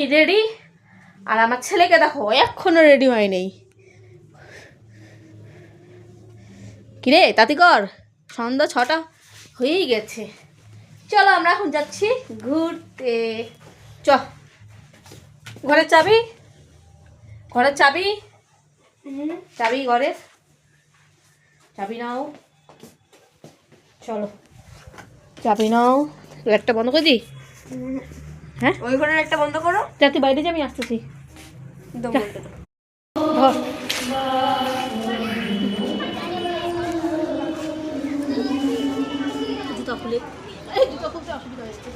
Ready. আর আমার ছেলেকে দেখো এখনো রেডি হয়নি। কিরে তাতি কর, সন্ধ্যা 6টা হয়েই গেছে। চলো আমরা এখন যাচ্ছি ঘুরতে। চ, ঘরের চাবি, ঘরের চাবি, চাবি ঘরের চাবি নাও। চলো চাবি নাও। লাইটটা বন্ধ করে দিই। হ্যাঁ ওই ঘরের একটা বন্ধ করো। যাতে বাইরে যাবি, আসতেছি। ধর জুতা খুলে, এই জুতা খুলতে অসুবিধা হয়েছে।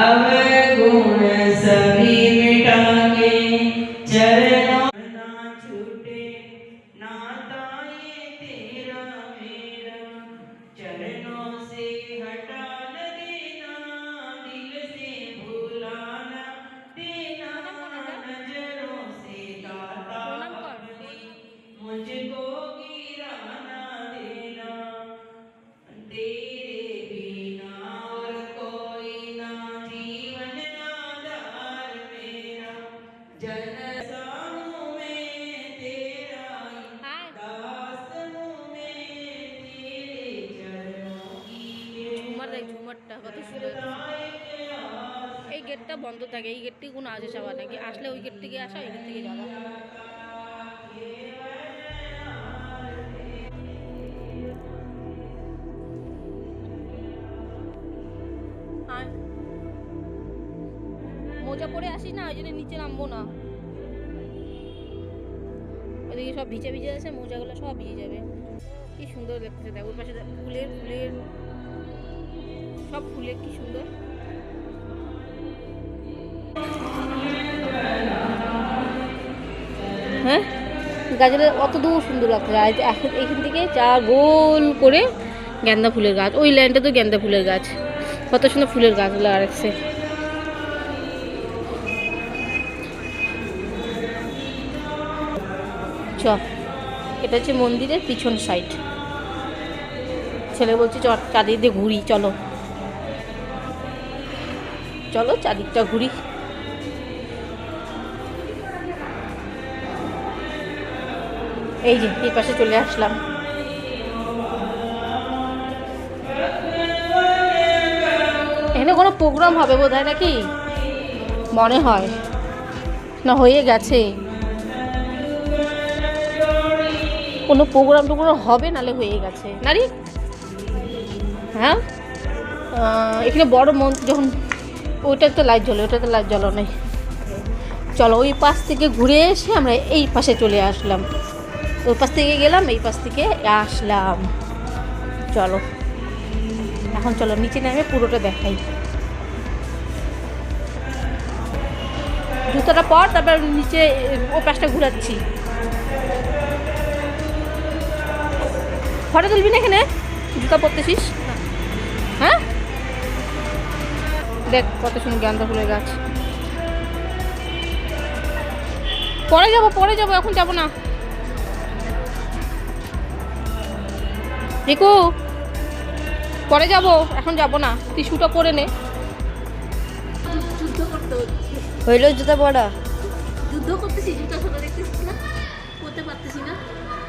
अब गुण सभी मिटा के चरणों ना छूटे, नाता ये तेरा मेरा, चरणों से हटा न देना, दिल से भुलाना देना, नजरों से दाता अपनी मुझको गिराना देना, तेरे बिना और कोई ना जीवन आधार मेरा, जनसा हूँ मैं तेरा ही दास हूँ मैं तेरे चरणों की ये ঝুমার দেখ, ঝুমারটা কত সুন্দর। এই গেটটা বন্ধ থাকে, এই গেট থেকে কোনো আসে যাওয়া নাকি, আসলে ওই গেট থেকে আসা, ওই গেট থেকে যাওয়া। মোজা পরে আসিস না, ওই জন্য নিচে নামবো না। ওইদিকে সব ভিজে ভিজে আছে, মোজাগুলো সব ভিজে যাবে। কি সুন্দর দেখতেছে, দেখ ওর পাশে ফুলের ফুলের সব ফুলের কি সুন্দর। হ্যাঁ গাছের অত দূর সুন্দর লাগছে। আর এখান থেকে চা গোল করে গেন্দা ফুলের গাছ, ওই ল্যান্ডে তো গেন্দা ফুলের গাছ, কত সুন্দর ফুলের গাছগুলো রাখছে। চ, এটা হচ্ছে মন্দিরের পিছন সাইড। ছেলে বলছে চ চারিদিক দিয়ে ঘুরি, চলো চলো চারিদিকটা ঘুরি। এই যে এই পাশে চলে আসলাম। এখানে কোনো প্রোগ্রাম হবে বোধ হয় নাকি, মনে হয় না হয়ে গেছে। কোনো প্রোগ্রাম টোগ্রাম হবে, নালে হয়ে গেছে নারী। হ্যাঁ এখানে বড় মন্দির যখন, ওইটাতে তো লাইট জ্বলে, ওইটাতে লাইট জ্বলো নাই। চলো ওই পাশ থেকে ঘুরে এসে আমরা এই পাশে চলে আসলাম। ওই পাশ থেকে গেলাম, এই পাশ থেকে আসলাম। চলো এখন চলো নিচে নামে পুরোটা দেখাই। জুতোটা পর, তারপর নিচে ও পাশটা ঘুরাচ্ছি। ফটো তুলবি না এখানে, জুতা পরতেছিস? হ্যাঁ দেখ কত সুন্দর গাঁদা ফুলের গাছ। পরে যাবো, এখন যাবো না। রিকু পরে যাবো, এখন যাবো না, টিস্যুটা করে নে। যুদ্ধ করতে হচ্ছে, হইলো জুতা পড়া। যুদ্ধ করতেছি, জুতা সোটা দেখতেছিস না, করতে পারতেছি না।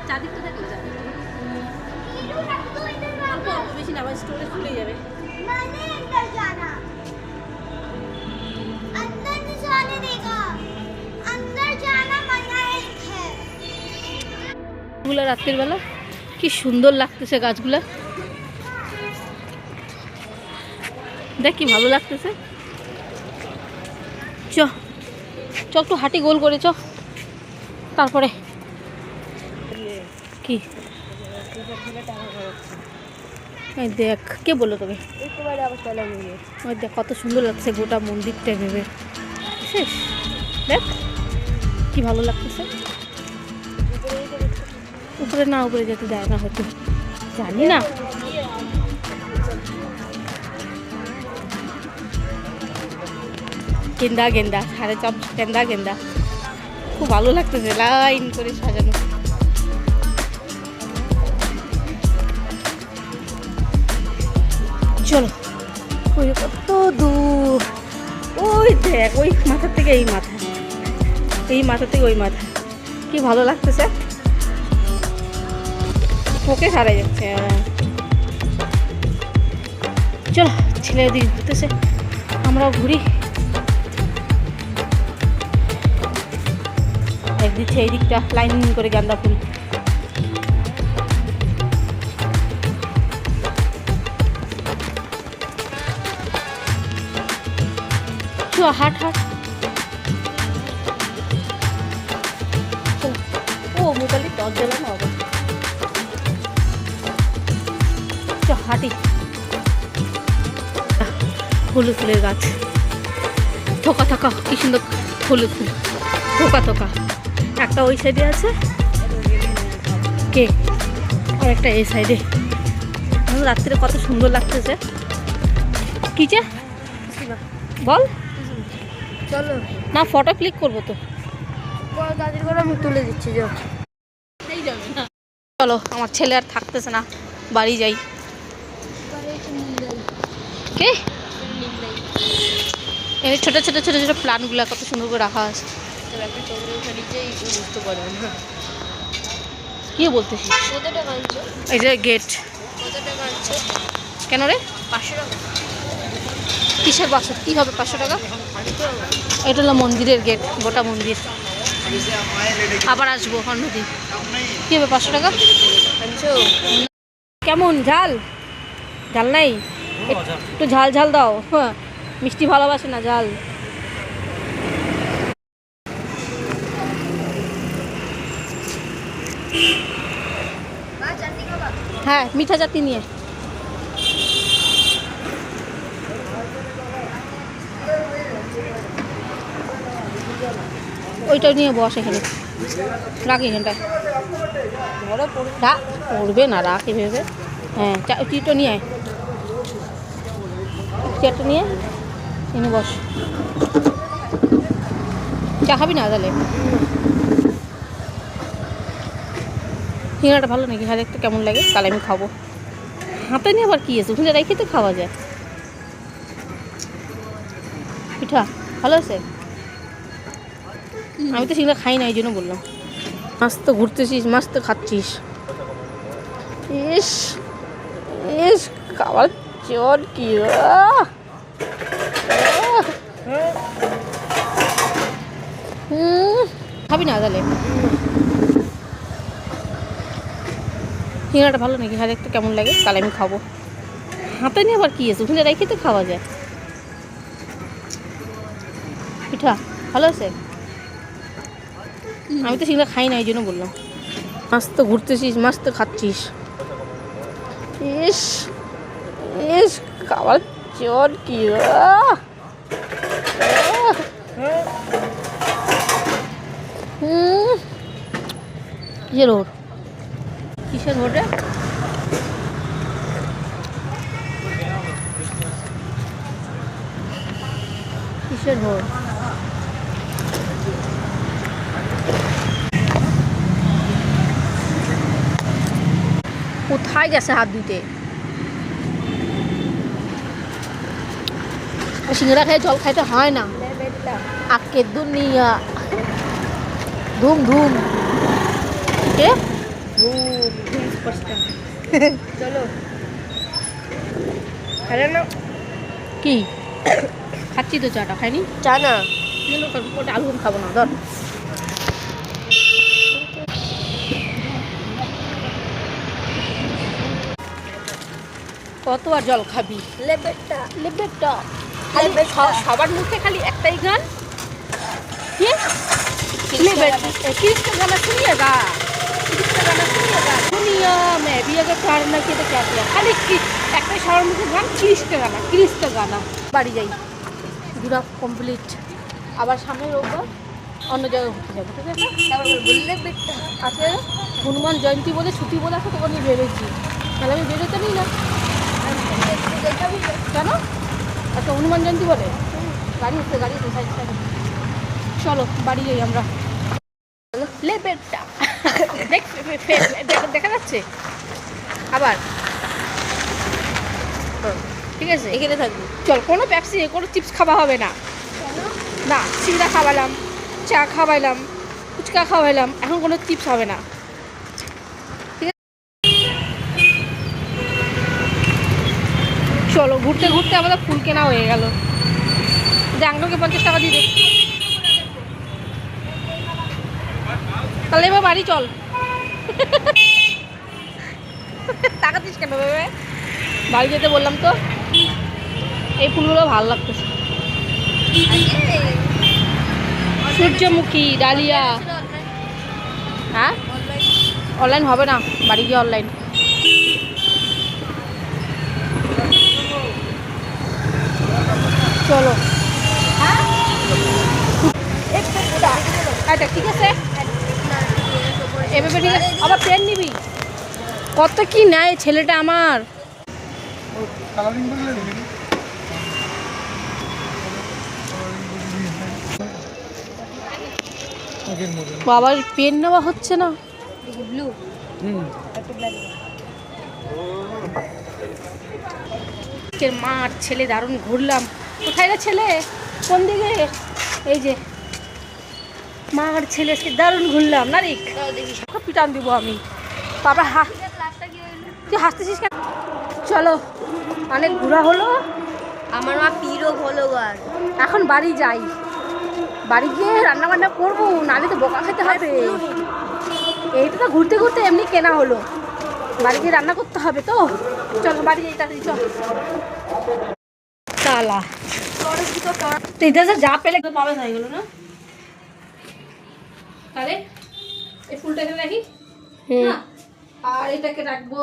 চাঁদিকটা দেখো, চাঁদিকটা অল্প অল্প, বেশি না, আবার স্টোরেজ খুলে যাবে। গাছগুলো রাত্রির বেলা কি সুন্দর লাগতেছে, গাছগুলা দেখ কি ভালো লাগতেছে। চ একটু হাঁটি গোল করে চ, তারপরে কি এই দেখ, কে বললো তোকে? ওই দেখ কত সুন্দর লাগছে গোটা মন্দিরটা ভেবে, শেষ দেখ কি ভালো লাগতেছে। উপরে না, উপরে যেতে দেয় না হয়তো, জানি না। গেন্দা গেন্দা, সাড়ে চাপ গেন্দা খুব ভালো লাগতেছে, লাইন করে সাজানো। চলো, ওই কত দূর, ওই দেখ, ওই মাথার থেকে এই মাথা, এই মাথা থেকে ওই মাথা, কি ভালো লাগতেছে। ওকে সারাই যাচ্ছে। চলো, ছেলে দিক ঘুরতেছে, আমরাও ঘুরি। এক দিচ্ছে এই দিকটা লাইন করে গাঁদা ফুল। হাট হাট, ও মোবাইলে টর্চ জ্বালানো হবে। হাঁটি, হলুদ ফুলের গাছ, থোকা থোকা, কি সুন্দর হলুদ ফুল, থোকা থোকা। একটা ওই সাইডে আছে, কে আর একটা এই সাইডে। রাত্রে কত সুন্দর লাগতেছে। কি যে বল, চলো না ফটো ক্লিক করবো তো, গাছের করে আমি তুলে দিচ্ছি। চলো, আমার ছেলে আর থাকতেছে না, বাড়ি যাই। কে এই ছোট ছোট ছোট ছোট প্লান্টগুলো কত সুন্দর করে রাখা আছে। বুঝতে পারবেন না কি বলতেছিস? কত টাকা আনছো? এই যে গেট, কত টাকা আনছো? কেন রে? 500 টাকা। কিসের 500? কী হবে 500 টাকা? এটা হলো মন্দিরের গেট, গোটা মন্দির। আবার আসবো অন্যদিন। কী হবে 500 টাকা? আনছো? কেমন ঝাল? ঝাল নাই? একটু ঝাল ঝাল দাও। হ্যাঁ, মিষ্টি ভালোবাসে না, ঝাল। হ্যাঁ, মিঠা চাটনি নিয়ে। ওইটা নিয়ে বস এখানে, রাখ এখানটায়। পড়বে না, রাখ এভাবে। হ্যাঁ, টিটো নিয়ে আয়, চেয়ারটা নিয়ে এনে বস। চা খাবি না তাহলে? সিঙ্গাড়াটা ভালো নাকি? হ্যাঁ, দেখতে কেমন লাগে, তাহলে আমি খাবো। হাতে নিয়ে আবার কী আছে, ওখানে রেখে তো খাওয়া যায়। পিঠা ভালো আছে? আমি তো সিঙ্গাড়া খাই না, এই জন্য বললাম। মাস্ত ঘুরতেছিস, মাস্ত খাচ্ছিস। ইস ইস, খাবার চোর কি খাবি না তাহলে? সিঙ্গাড়াটা ভালো নাকি? হ্যাঁ, দেখতে কেমন লাগে, তাহলে আমি খাবো। হাতে নিয়ে আবার কী আছে, ওখানে রেখে তো খাওয়া যায়। পিঠা ভালো আছে? আমি তো সিঙ্গাড়া খাই না, এই জন্য বললাম। মাস্ত ঘুরতেছিস, মাস্ত খাচ্ছিস। ইস ইস, খাবার চোর কি কিসের রোড? কিসের রোড রে? কিসের ভোর? কোথায় গেছে হাত দিতে? সিঙ্গারা খেয়ে জল খাইতে হয় না। আকের দুনিয়া ধুম ধুম। কে? চলো হ্যালো না কি খাচ্ছি তো, চাটা খাইনি। চা না ওটা আলু খাবো না, ধর। কত আর জল খাবি? লেবেটটা লেবেটটা সবার মুখে খালি একটাই গান। কি লেবেট? किसका गाना सुनिएगा? किसका गाना सुनिएगा? दुनिया में भी अगर प्यार ना किया तो क्या किया? खाली একটাই সবার মুখে গান, কিসকা গানা, কিসকা গানা। বাড়ি যাই, ঘোরা কমপ্লিট। আবার সামনে রোববার অন্য জায়গায় ঘুরতে যাবো, ঠিক আছে? তারপর বললে বেটটা আজকে হনুমান জয়ন্তী বলে ছুটি বলে আছে, তোকে নিয়ে বেরোচ্ছি। তাহলে আমি বেরোতে নিই না কেন? আচ্ছা হনুমান জয়ন্তী বলে গাড়ি এসে সাইড। চলো বাড়ি যাই আমরা। লেবেটটা দেখা যাচ্ছে আবার, ঠিক আছে? এখানে থাকবো। চল, কোনো পেপসি কোনো চিপস খাওয়া হবে না। না, সিঙ্গারা খাওয়ালাম, চা খাওয়াইলাম, ফুচকা খাওয়াইলাম, এখন কোনো চিপস হবে না, ঠিক আছে? চলো, ঘুরতে ঘুরতে আমাদের ফুল কেনা হয়ে গেল। যে আঙ্কেলকে 50 টাকা দিয়ে দে। তাহলে এবার বাড়ি চল। টাকা দিস কেন ভেবে? বাড়ি যেতে বললাম তো। এই ফুলগুলো ভালো লাগতেছে, সূর্যমুখী, ডালিয়া। হ্যাঁ, অনলাইন হবে না, বাড়ি গিয়ে অনলাইন। চলো আচ্ছা ঠিক আছে, এভাবে ঠিক আছে। আবার পেন নিবি? কত কি নেয় ছেলেটা আমার। বাবার পেন নেওয়া হচ্ছে না। ব্লু মা আর ছেলে দারুণ ঘুরলাম। কোথায় রে ছেলে? কোন দিকে? এই যে মা আর ছেলে আজকে দারুণ ঘুরলাম না রে। দেখি পিটান দিব আমি। বাবা তুই হাসতেছিস কেন? চলো, অনেক ঘোরা হলো। আমার মা পিরো ফলোয়ার। এখন বাড়ি যাই, বাড়ি গিয়ে রান্না বান্না করবো, নাহলে তো বোকা খেতে হবে। এইটা তো ঘুরতে ঘুরতে এমনি কেনা হলো, বাড়ি গিয়ে রান্না করতে হবে তো। চলো বাড়ি যাই তাড়াতাড়ি, চল। তালা তো এটা যা পেলে পাবে হয়ে গেল না। তাহলে এই ফুলটা এখানে রাখি, না? আর এটাকে রাখবো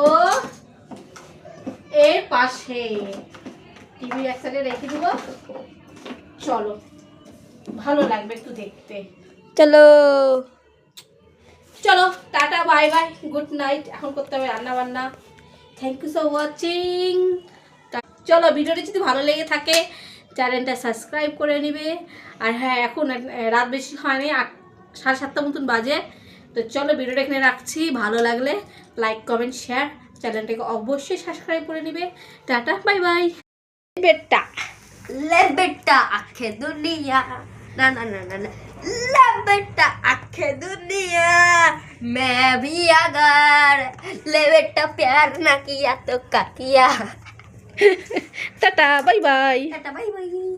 এর পাশে, টিভি এক সাইডে রেখে দেবো। চলো, ভালো লাগবে একটু দেখতে। চলো চলো tata, bye bye, good night. এখন করতে হবে রান্না বান্না। Thank you for watching. চলো, ভিডিওটি যদি ভালো লেগে থাকে চ্যানেলটা সাবস্ক্রাইব করে নেবে। আর হ্যাঁ, এখন রাত বেশি হয়নি, 7:30 মতন বাজে। তো চলো ভিডিওটা এখানে রাখছি। ভালো লাগলে লাইক কমেন্ট শেয়ার, চ্যানেলটাকে অবশ্যই সাবস্ক্রাইব করে নেবে। Tata bye by. বেটা লেবেটটা আখে দুনিয়া না না না না না লেবেটটা আখে दुनिया मैं भी अगर लेबेटा प्यार ना किया तो क्या किया tata bye bye. Tata bye bye.